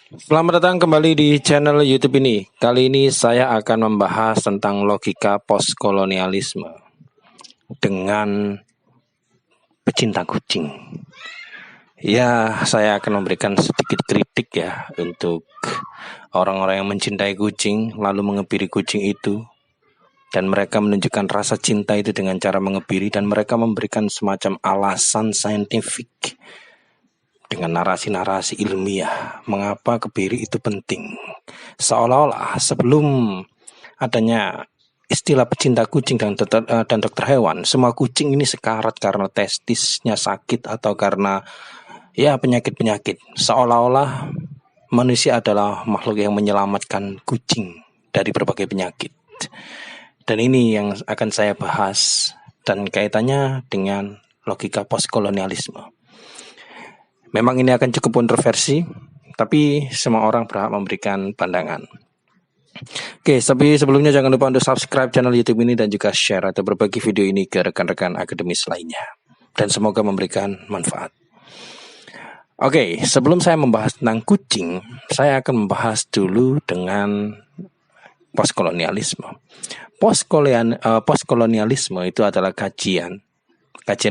Selamat datang kembali di channel YouTube ini. Kali ini saya akan membahas tentang logika postkolonialisme dengan pecinta kucing. Ya, saya akan memberikan sedikit kritik ya untuk orang-orang yang mencintai kucing lalu mengebiri kucing itu, dan mereka menunjukkan rasa cinta itu dengan cara mengebiri, dan mereka memberikan semacam alasan saintifik dengan narasi-narasi ilmiah mengapa kebiri itu penting. Seolah-olah sebelum adanya istilah pecinta kucing dan dokter hewan, semua kucing ini sekarat karena testisnya sakit atau karena penyakit-penyakit. Seolah-olah manusia adalah makhluk yang menyelamatkan kucing dari berbagai penyakit. Dan ini yang akan saya bahas dan kaitannya dengan logika postkolonialisme. Memang ini akan cukup kontroversi, tapi semua orang berhak memberikan pandangan. Oke, tapi sebelumnya jangan lupa untuk subscribe channel YouTube ini dan juga share atau berbagi video ini ke rekan-rekan akademis lainnya. Dan semoga memberikan manfaat. Oke, sebelum saya membahas tentang kucing, saya akan membahas dulu dengan postkolonialisme. Postkolonialisme itu adalah kajian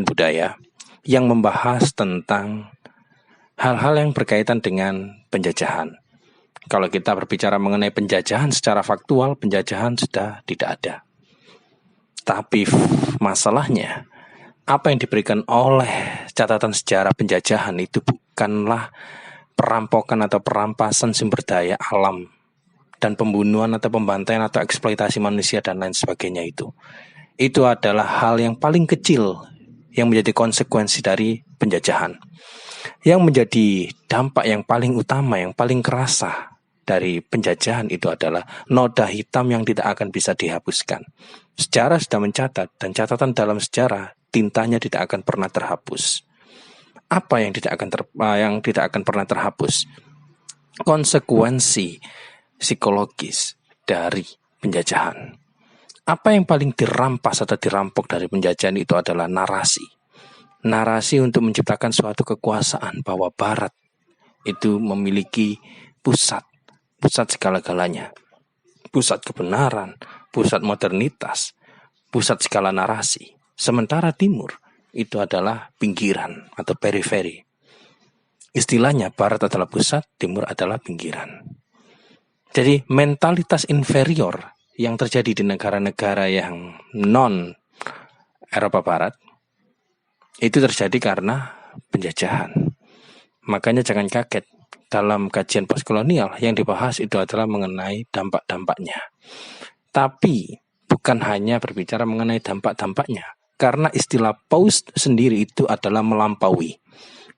budaya yang membahas tentang hal-hal yang berkaitan dengan penjajahan. Kalau kita berbicara mengenai penjajahan secara faktual, penjajahan sudah tidak ada. Tapi masalahnya, apa yang diberikan oleh catatan sejarah penjajahan itu bukanlah perampokan atau perampasan sumber daya alam dan pembunuhan atau pembantaian atau eksploitasi manusia dan lain sebagainya itu. Itu adalah hal yang paling kecil yang menjadi konsekuensi dari penjajahan. Yang menjadi dampak yang paling utama, yang paling kerasa dari penjajahan itu adalah noda hitam yang tidak akan bisa dihapuskan. Sejarah sudah mencatat, dan catatan dalam sejarah tintanya tidak akan pernah terhapus. Apa yang tidak akan pernah terhapus? Konsekuensi psikologis dari penjajahan. Apa yang paling dirampas atau dirampok dari penjajahan itu adalah narasi. Narasi untuk menciptakan suatu kekuasaan bahwa Barat itu memiliki pusat segala-galanya, pusat kebenaran, pusat modernitas, pusat segala narasi. Sementara Timur itu adalah pinggiran atau periferi. Istilahnya Barat adalah pusat, Timur adalah pinggiran. Jadi mentalitas inferior yang terjadi di negara-negara yang non Eropa Barat itu terjadi karena penjajahan. Makanya jangan kaget, dalam kajian postkolonial yang dibahas itu adalah mengenai dampak-dampaknya. Tapi bukan hanya berbicara mengenai dampak-dampaknya, karena istilah post sendiri itu adalah melampaui.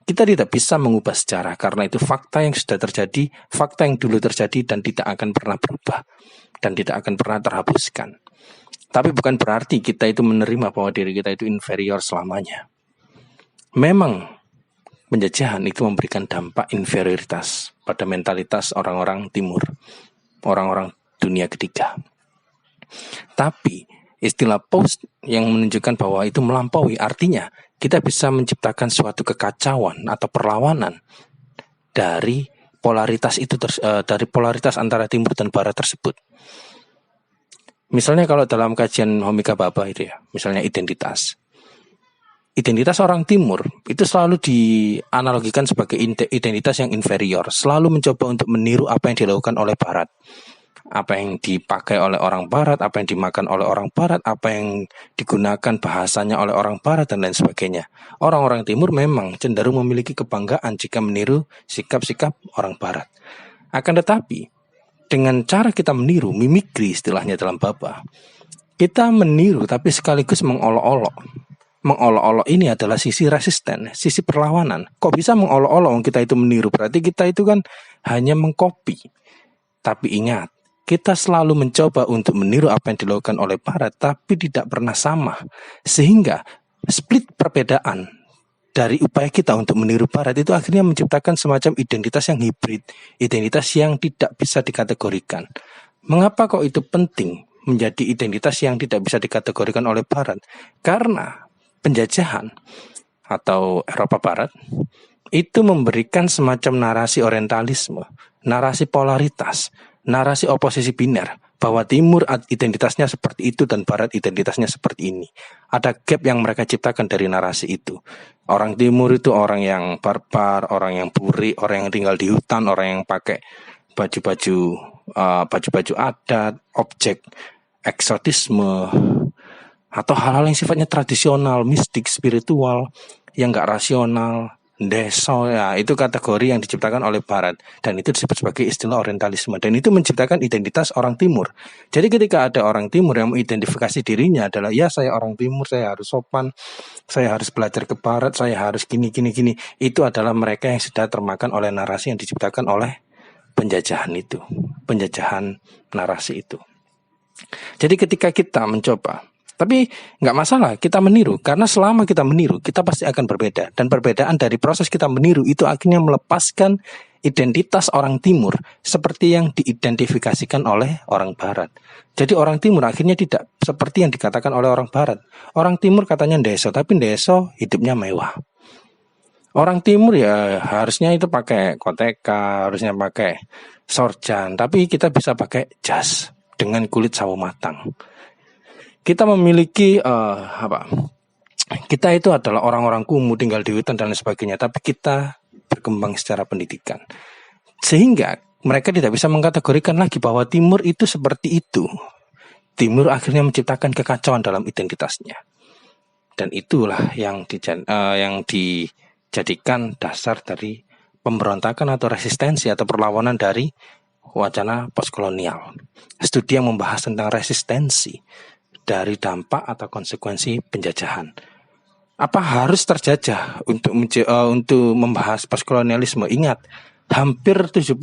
Kita tidak bisa mengubah sejarah karena itu fakta yang sudah terjadi, fakta yang dulu terjadi dan tidak akan pernah berubah dan tidak akan pernah terhapuskan. Tapi bukan berarti kita itu menerima bahwa diri kita itu inferior selamanya. Memang penjajahan itu memberikan dampak inferioritas pada mentalitas orang-orang Timur, orang-orang dunia ketiga. Tapi istilah post yang menunjukkan bahwa itu melampaui, artinya kita bisa menciptakan suatu kekacauan atau perlawanan dari polaritas itu, dari polaritas antara Timur dan Barat tersebut. Misalnya kalau dalam kajian Homika Bhabha itu ya, misalnya identitas orang Timur itu selalu dianalogikan sebagai identitas yang inferior, selalu mencoba untuk meniru apa yang dilakukan oleh Barat, apa yang dipakai oleh orang Barat, apa yang dimakan oleh orang Barat, apa yang digunakan bahasanya oleh orang Barat dan lain sebagainya. Orang-orang Timur memang cenderung memiliki kebanggaan jika meniru sikap-sikap orang Barat. Akan tetapi dengan cara kita meniru, mimikri istilahnya dalam Bhabha, kita meniru tapi sekaligus mengolok-olok. Mengolok-olok ini adalah sisi resisten, sisi perlawanan. Kok bisa mengolok-olok kita itu meniru? Berarti kita itu kan hanya mengcopy. Tapi ingat, kita selalu mencoba untuk meniru apa yang dilakukan oleh Barat, tapi tidak pernah sama. Sehingga split perbedaan dari upaya kita untuk meniru Barat itu akhirnya menciptakan semacam identitas yang hibrid, identitas yang tidak bisa dikategorikan. Mengapa kok itu penting menjadi identitas yang tidak bisa dikategorikan oleh Barat? Karena penjajahan atau Eropa Barat itu memberikan semacam narasi orientalisme, narasi polaritas, narasi oposisi biner, bahwa Timur identitasnya seperti itu dan Barat identitasnya seperti ini. Ada gap yang mereka ciptakan dari narasi itu. Orang Timur itu orang yang barbar, orang yang burik, orang yang tinggal di hutan, orang yang pakai baju-baju adat, objek eksotisme, atau hal-hal yang sifatnya tradisional, mistik, spiritual, yang gak rasional. Deso, ya itu kategori yang diciptakan oleh Barat, dan itu disebut sebagai istilah orientalisme, dan itu menciptakan identitas orang Timur. Jadi ketika ada orang Timur yang mengidentifikasi dirinya adalah, ya saya orang Timur, saya harus sopan, saya harus belajar ke Barat, saya harus gini, itu adalah mereka yang sudah termakan oleh narasi yang diciptakan oleh penjajahan itu, penjajahan narasi itu. Jadi ketika kita mencoba, tapi nggak masalah kita meniru, karena selama kita meniru kita pasti akan berbeda, dan perbedaan dari proses kita meniru itu akhirnya melepaskan identitas orang Timur seperti yang diidentifikasikan oleh orang Barat. Jadi orang Timur akhirnya tidak seperti yang dikatakan oleh orang Barat. Orang Timur katanya deso, tapi deso hidupnya mewah. Orang Timur ya harusnya itu pakai koteka, harusnya pakai sorjan, tapi kita bisa pakai jas dengan kulit sawo matang. Kita memiliki kita itu adalah orang-orang kumuh, tinggal di hutan dan lain sebagainya, tapi kita berkembang secara pendidikan, sehingga mereka tidak bisa mengkategorikan lagi bahwa Timur itu seperti itu. Timur akhirnya menciptakan kekacauan dalam identitasnya, dan itulah yang dijadikan dasar dari pemberontakan atau resistensi atau perlawanan dari wacana postkolonial. Studi yang membahas tentang resistensi dari dampak atau konsekuensi penjajahan. Apa harus terjajah untuk membahas postkolonialisme? Ingat, hampir 70%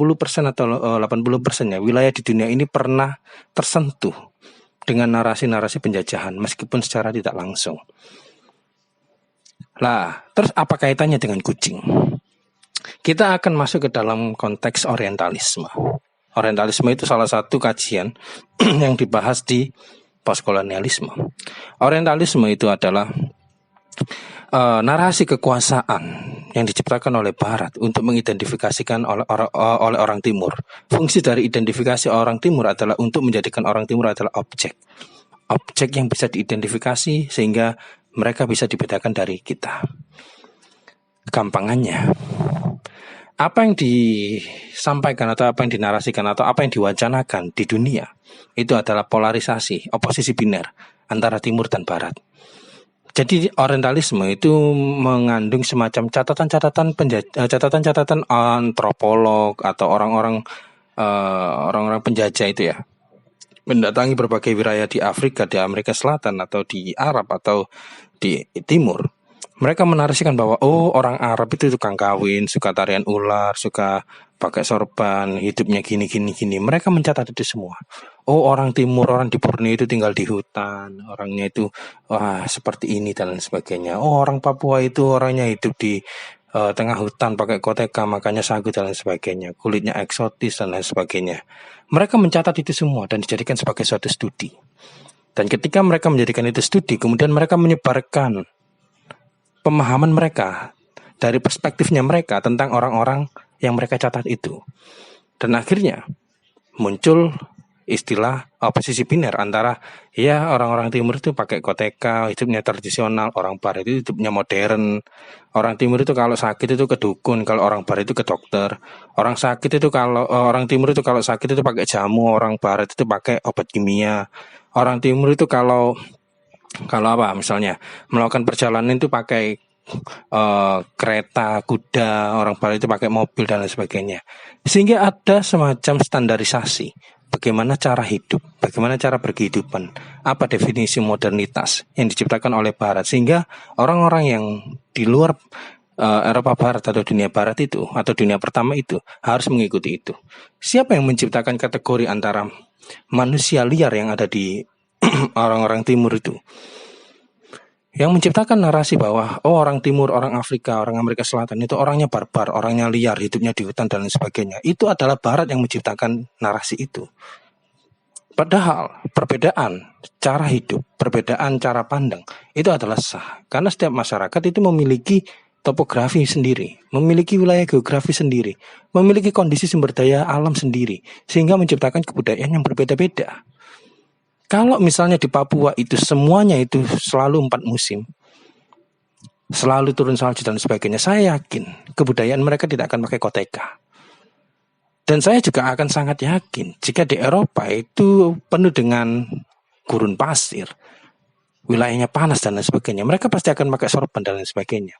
atau 80% wilayah di dunia ini pernah tersentuh dengan narasi-narasi penjajahan, meskipun secara tidak langsung. Lah, terus apa kaitannya dengan kucing? Kita akan masuk ke dalam konteks orientalisme. Orientalisme itu salah satu kajian yang dibahas di postkolonialisme. Orientalisme itu adalah narasi kekuasaan yang diciptakan oleh Barat untuk mengidentifikasikan oleh orang Timur. Fungsi dari identifikasi orang Timur adalah untuk menjadikan orang Timur adalah objek yang bisa diidentifikasi sehingga mereka bisa dibedakan dari kita. Gampangannya, apa yang disampaikan atau apa yang dinarasikan atau apa yang diwacanakan di dunia itu adalah polarisasi, oposisi biner antara Timur dan Barat. Jadi orientalisme itu mengandung semacam catatan antropolog atau orang-orang penjajah itu ya, mendatangi berbagai wilayah di Afrika, di Amerika Selatan atau di Arab atau di Timur. Mereka menarasikan bahwa orang Arab itu tukang kawin, suka tarian ular, suka pakai sorban, hidupnya gini. Mereka mencatat itu semua. Orang Timur, orang di Borneo itu tinggal di hutan, orangnya itu seperti ini dan lain sebagainya. Orang Papua itu orangnya hidup di tengah hutan, pakai koteka, makanya sagu dan lain sebagainya, kulitnya eksotis dan lain sebagainya. Mereka mencatat itu semua dan dijadikan sebagai suatu studi. Dan ketika mereka menjadikan itu studi, kemudian mereka menyebarkan pemahaman mereka dari perspektifnya mereka tentang orang-orang yang mereka catat itu. Dan akhirnya muncul istilah oposisi biner antara ya orang-orang Timur itu pakai koteka, hidupnya tradisional, orang Barat itu hidupnya modern. Orang Timur itu kalau sakit itu ke dukun, kalau orang Barat itu ke dokter. Orang Timur itu kalau sakit itu pakai jamu, orang Barat itu pakai obat kimia. Orang Timur itu kalau misalnya melakukan perjalanan itu pakai kereta, kuda, orang Barat itu pakai mobil dan lain sebagainya. Sehingga ada semacam standarisasi bagaimana cara hidup, bagaimana cara berkehidupan, apa definisi modernitas yang diciptakan oleh Barat, sehingga orang-orang yang di luar Eropa Barat atau dunia Barat itu atau dunia pertama itu harus mengikuti itu. Siapa yang menciptakan kategori antara manusia liar yang ada di orang-orang Timur itu? Yang menciptakan narasi bahwa orang Timur, orang Afrika, orang Amerika Selatan itu orangnya barbar, orangnya liar, hidupnya di hutan dan lain sebagainya. Itu adalah Barat yang menciptakan narasi itu. Padahal perbedaan cara hidup, perbedaan cara pandang itu adalah sah. Karena setiap masyarakat itu memiliki topografi sendiri, memiliki wilayah geografi sendiri, memiliki kondisi sumber daya alam sendiri, sehingga menciptakan kebudayaan yang berbeda-beda. Kalau misalnya di Papua itu semuanya itu selalu 4 musim, selalu turun salju dan sebagainya, saya yakin kebudayaan mereka tidak akan pakai koteka. Dan saya juga akan sangat yakin jika di Eropa itu penuh dengan gurun pasir, wilayahnya panas dan lain sebagainya, mereka pasti akan pakai sorban dan lain sebagainya.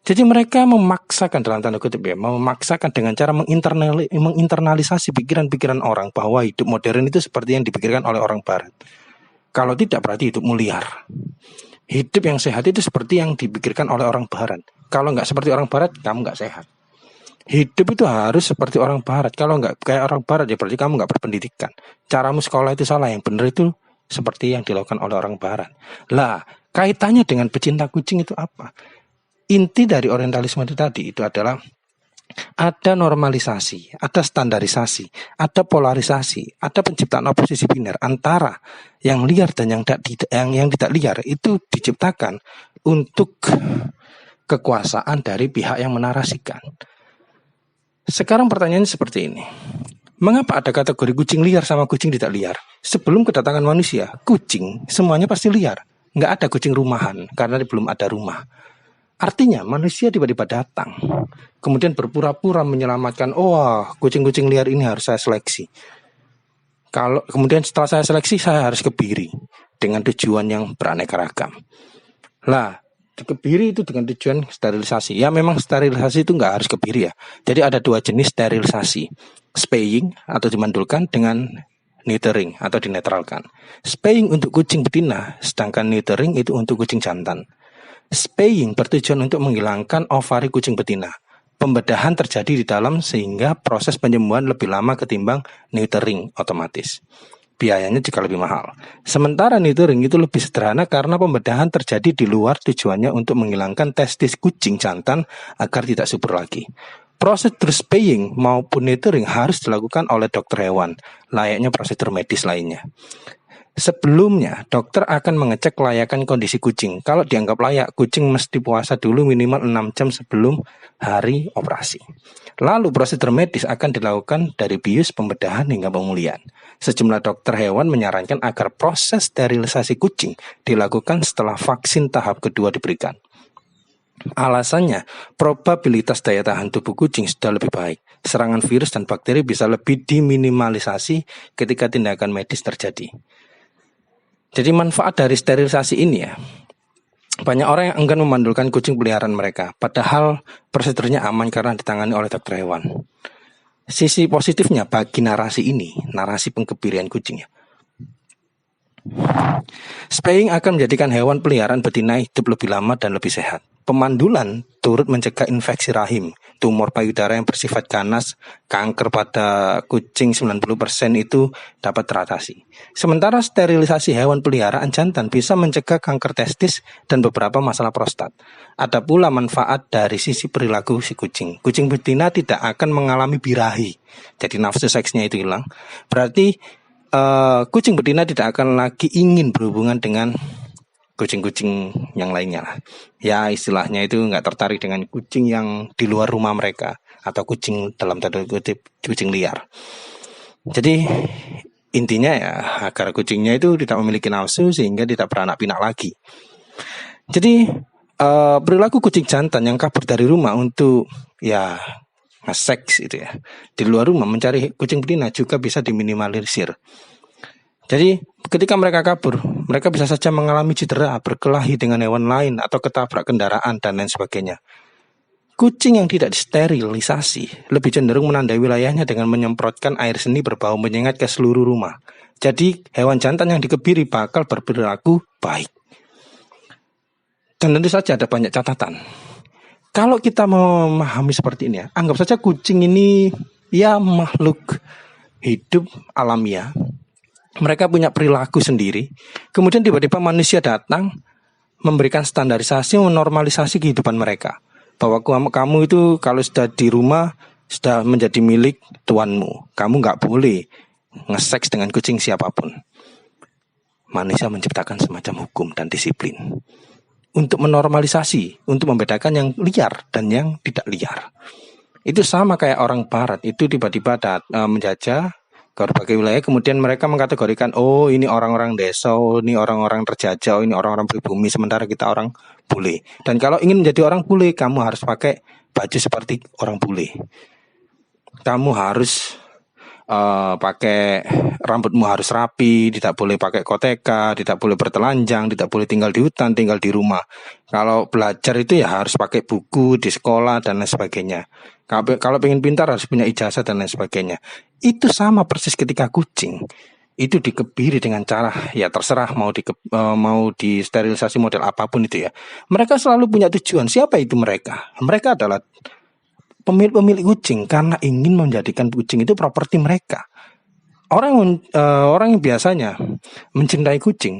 Jadi mereka memaksakan, dalam tanda kutip ya, memaksakan dengan cara menginternalisasi pikiran-pikiran orang bahwa hidup modern itu seperti yang dipikirkan oleh orang Barat. Kalau tidak berarti hidupmu liar. Hidup yang sehat itu seperti yang dipikirkan oleh orang Barat. Kalau nggak seperti orang Barat, kamu nggak sehat. Hidup itu harus seperti orang Barat. Kalau nggak kayak orang Barat ya berarti kamu nggak berpendidikan. Caramu sekolah itu salah. Yang benar itu seperti yang dilakukan oleh orang Barat. Lah, kaitannya dengan pecinta kucing itu apa? Inti dari orientalisme itu tadi itu adalah ada normalisasi, ada standarisasi, ada polarisasi, ada penciptaan oposisi biner antara yang liar dan yang tidak liar. Itu diciptakan untuk kekuasaan dari pihak yang menarasikan. Sekarang pertanyaannya seperti ini. Mengapa ada kategori kucing liar sama kucing tidak liar? Sebelum kedatangan manusia, kucing semuanya pasti liar. Nggak ada kucing rumahan karena belum ada rumah. Artinya manusia tiba-tiba datang, kemudian berpura-pura menyelamatkan, kucing-kucing liar ini harus saya seleksi. Kemudian setelah saya seleksi, saya harus kebiri dengan tujuan yang beraneka ragam. Lah, kebiri itu dengan tujuan sterilisasi. Ya memang sterilisasi itu nggak harus kebiri ya. Jadi ada 2 jenis sterilisasi, spaying atau dimandulkan dengan neutering atau dinetralkan. Spaying untuk kucing betina, sedangkan neutering itu untuk kucing jantan. Spaying bertujuan untuk menghilangkan ovari kucing betina. Pembedahan terjadi di dalam sehingga proses penyembuhan lebih lama ketimbang neutering otomatis. Biayanya juga lebih mahal. Sementara neutering itu lebih sederhana karena pembedahan terjadi di luar, tujuannya untuk menghilangkan testis kucing jantan agar tidak subur lagi. Prosedur spaying maupun neutering harus dilakukan oleh dokter hewan, layaknya prosedur medis lainnya. Sebelumnya, dokter akan mengecek kelayakan kondisi kucing. Kalau dianggap layak, kucing mesti puasa dulu minimal 6 jam sebelum hari operasi. Lalu prosedur medis akan dilakukan dari bius, pembedahan hingga pemulihan. Sejumlah dokter hewan menyarankan agar proses sterilisasi kucing dilakukan setelah vaksin tahap kedua diberikan. Alasannya, probabilitas daya tahan tubuh kucing sudah lebih baik. Serangan virus dan bakteri bisa lebih diminimalisasi ketika tindakan medis terjadi. Jadi manfaat dari sterilisasi ini ya, banyak orang yang enggan memandulkan kucing peliharaan mereka, padahal prosedurnya aman karena ditangani oleh dokter hewan. Sisi positifnya bagi narasi ini, narasi pengkebirian kucing ya, spaying akan menjadikan hewan peliharaan betina hidup lebih lama dan lebih sehat. Pemandulan turut mencegah infeksi rahim, tumor payudara yang bersifat ganas, kanker pada kucing 90% itu dapat teratasi. Sementara sterilisasi hewan peliharaan jantan bisa mencegah kanker testis dan beberapa masalah prostat. Ada pula manfaat dari sisi perilaku si kucing. Kucing betina tidak akan mengalami birahi, jadi nafsu seksnya itu hilang. Berarti kucing betina tidak akan lagi ingin berhubungan dengan kucing-kucing yang lainnya lah. Ya istilahnya itu nggak tertarik dengan kucing yang di luar rumah mereka atau kucing dalam tanda kutip kucing liar. Jadi intinya ya agar kucingnya itu tidak memiliki nafsu sehingga tidak beranak pinak lagi. Jadi perilaku kucing jantan yang kabur dari rumah untuk ya nge-seks itu ya di luar rumah mencari kucing betina juga bisa diminimalisir. Jadi ketika mereka kabur, mereka bisa saja mengalami cedera, berkelahi dengan hewan lain, atau ketabrak kendaraan, dan lain sebagainya. Kucing yang tidak disterilisasi lebih cenderung menandai wilayahnya dengan menyemprotkan air seni berbau menyengat ke seluruh rumah. Jadi hewan jantan yang dikebiri bakal berperilaku baik. Dan tentu saja ada banyak catatan. Kalau kita memahami seperti ini ya, anggap saja kucing ini ya makhluk hidup alamiah. Mereka punya perilaku sendiri. Kemudian tiba-tiba manusia datang memberikan standarisasi, menormalisasi kehidupan mereka. Bahwa kamu itu kalau sudah di rumah sudah menjadi milik tuanmu. Kamu nggak boleh nge-seks dengan kucing siapapun. Manusia menciptakan semacam hukum dan disiplin. untuk menormalisasi, untuk membedakan yang liar dan yang tidak liar. Itu sama kayak orang barat itu tiba-tiba menjajah ke berbagai wilayah, kemudian mereka mengkategorikan, oh ini orang-orang desa, oh ini orang-orang terjajah, oh ini orang-orang pribumi, sementara kita orang bule. Dan kalau ingin menjadi orang bule, kamu harus pakai baju seperti orang bule. Kamu harus pakai rambutmu harus rapi, tidak boleh pakai koteka, tidak boleh bertelanjang, tidak boleh tinggal di hutan, tinggal di rumah. Kalau belajar itu ya harus pakai buku di sekolah dan lain sebagainya. Kalau pengen pintar harus punya ijazah dan lain sebagainya. Itu sama persis ketika kucing itu dikebiri dengan cara ya terserah mau disterilisasi model apapun itu ya. Mereka selalu punya tujuan. Siapa itu mereka? Mereka adalah pemilik kucing karena ingin menjadikan kucing itu properti mereka. Orang yang biasanya mencintai kucing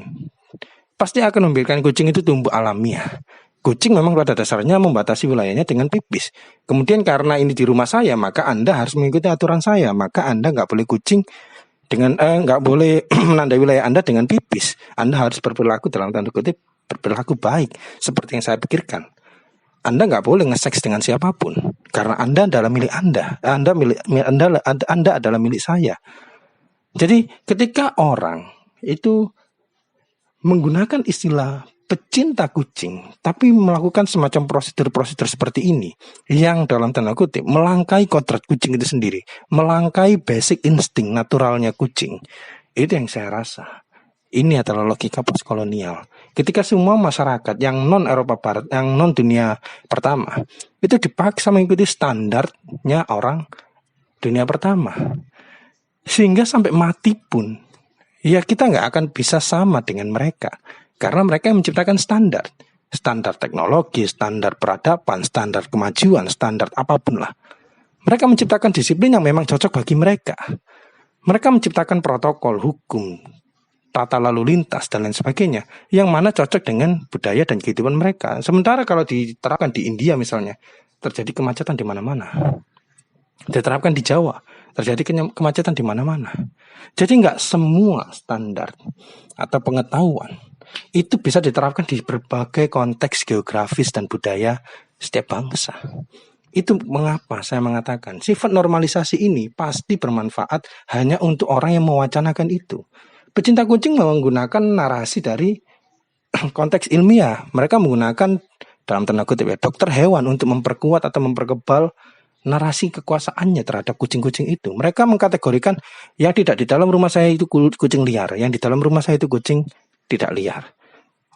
pasti akan membiarkan kucing itu tumbuh alamiah. Kucing memang pada dasarnya membatasi wilayahnya dengan pipis. Kemudian karena ini di rumah saya, maka Anda harus mengikuti aturan saya. Maka Anda nggak boleh kucing nggak boleh menandai wilayah Anda dengan pipis. Anda harus berperilaku dalam tanda kutip berperilaku baik seperti yang saya pikirkan. Anda nggak boleh nge-seks dengan siapapun karena Anda adalah milik Anda. Anda adalah milik saya. Jadi ketika orang itu menggunakan istilah pecinta kucing tapi melakukan semacam prosedur-prosedur seperti ini yang dalam tanda kutip melangkai kodrat kucing itu sendiri, melangkai basic insting naturalnya kucing, itu yang saya rasa ini adalah logika postkolonial. Ketika semua masyarakat yang non Eropa Barat, yang non dunia pertama, itu dipaksa mengikuti standarnya orang dunia pertama. Sehingga sampai mati pun, ya kita nggak akan bisa sama dengan mereka. Karena mereka yang menciptakan standar. Standar teknologi, standar peradaban, standar kemajuan, standar apapun lah. Mereka menciptakan disiplin yang memang cocok bagi mereka. Mereka menciptakan protokol, hukum, tata lalu lintas dan lain sebagainya yang mana cocok dengan budaya dan kehidupan mereka. Sementara kalau diterapkan di India misalnya, terjadi kemacetan di mana-mana. Diterapkan di Jawa, terjadi kemacetan di mana-mana. Jadi nggak semua standar atau pengetahuan itu bisa diterapkan di berbagai konteks geografis dan budaya setiap bangsa. Itu mengapa saya mengatakan sifat normalisasi ini pasti bermanfaat hanya untuk orang yang mewacanakan itu. Pecinta kucing menggunakan narasi dari konteks ilmiah. Mereka menggunakan dalam tanda kutip dokter hewan untuk memperkuat atau memperkebal narasi kekuasaannya terhadap kucing-kucing itu. Mereka mengkategorikan yang tidak di dalam rumah saya itu kucing liar, yang di dalam rumah saya itu kucing tidak liar.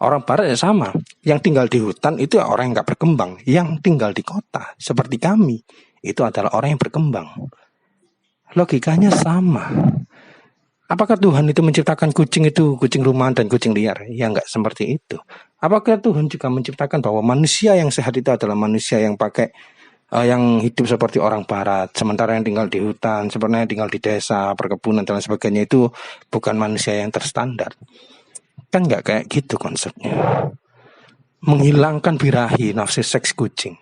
Orang barat ya sama, yang tinggal di hutan itu orang yang nggak berkembang, yang tinggal di kota seperti kami itu adalah orang yang berkembang. Logikanya sama. Apakah Tuhan itu menciptakan kucing itu kucing rumahan dan kucing liar? Ya enggak seperti itu. Apakah Tuhan juga menciptakan bahwa manusia yang sehat itu adalah manusia yang yang hidup seperti orang barat, sementara yang tinggal di hutan, sebenarnya tinggal di desa, perkebunan dan lain sebagainya itu bukan manusia yang terstandar? Kan enggak kayak gitu konsepnya. Menghilangkan birahi nafsu seks kucing.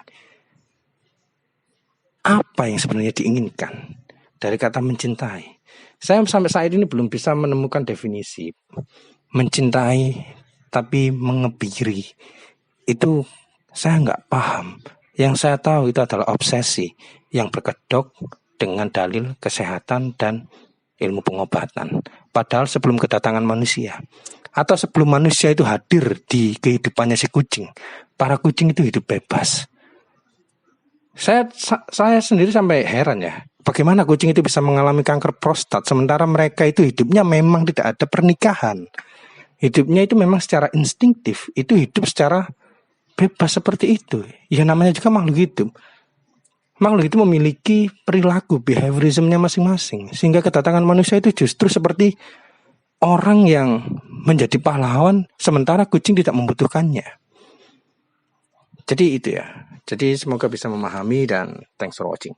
Apa yang sebenarnya diinginkan dari kata mencintai? Saya sampai saat ini belum bisa menemukan definisi mencintai tapi mengebiri. Itu saya nggak paham. Yang saya tahu itu adalah obsesi yang berkedok dengan dalil kesehatan dan ilmu pengobatan. Padahal sebelum kedatangan manusia atau sebelum manusia itu hadir di kehidupannya si kucing, para kucing itu hidup bebas. Saya sendiri sampai heran ya. Bagaimana kucing itu bisa mengalami kanker prostat sementara mereka itu hidupnya memang tidak ada pernikahan. Hidupnya itu memang secara instingtif, itu hidup secara bebas seperti itu. Ya namanya juga makhluk hidup. Makhluk itu memiliki perilaku behaviorismnya masing-masing. Sehingga kedatangan manusia itu justru seperti orang yang menjadi pahlawan sementara kucing tidak membutuhkannya. Jadi itu ya. Jadi semoga bisa memahami dan thanks for watching.